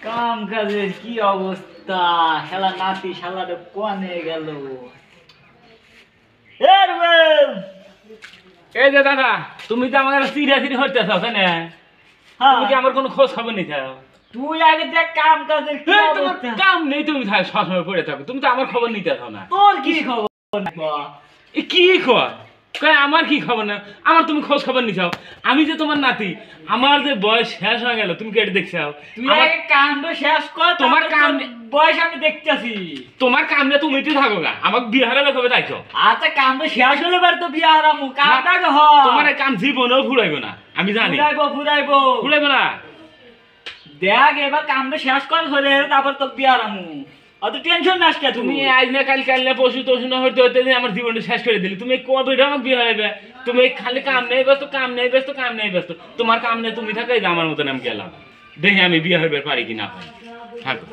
কাম কাজের কি অবস্থা, শালা নাতি শালাটা কোনে গেল। এই যে দাদা, তুমি তো আমার সিরিয়াসলি হইতেছ কেন? তুমি কি আমার কোনো খোঁজ খবর নিতে? তুই আগে দেখ কাম কাজের কি অবস্থা। কাম নেই, তুমি সবসময় পড়ে থাকো, তুমি তো আমার খবর নিতে না। তোর কি খবর? কি খবর? আমার কি খবর না? আমার তুমি খোঁজ খবর নিছাও। আমি যে তোমার নাতি, আমার যে বয়স শেষ হয়ে গেল, তুমি কি এটা দেখছাও? তুই আগে কাণ্ড শেষ কর, তোমার কাম বয়স আমি দেখতেছি। তোমার কাম নিয়ে তুমি তো থাকো গা, আমাকে বিহারে কবে তাইছো? আচ্ছা কাণ্ড শেষ হলে বার তো বিয়া হারামু, কামটা হ। তোমার কাম জীবনেও ফুরাইবো না, আমি জানি। ফুরাইবো না। দেখ এবার কামটা শেষ কর হলে তারপর তো বিয়া হারামু। অত টেনশন নাস কে তুমি আজ না কাল না পশু টসু না হইতে হইতে আমার জীবনটা শেষ করে দিলি। তুমি কবে আমাকে বিয়ে হবে? তুমি খালি কাম নেই ব্যস্ত, কাম নেই ব্যস্ত, কাম নেই ব্যস্ত। তোমার কাম নেই, তুমি থাকো, আমার মতন আমি গেলাম। দেখি আমি বিয়ে হইবার পারি কিনা। থাকো।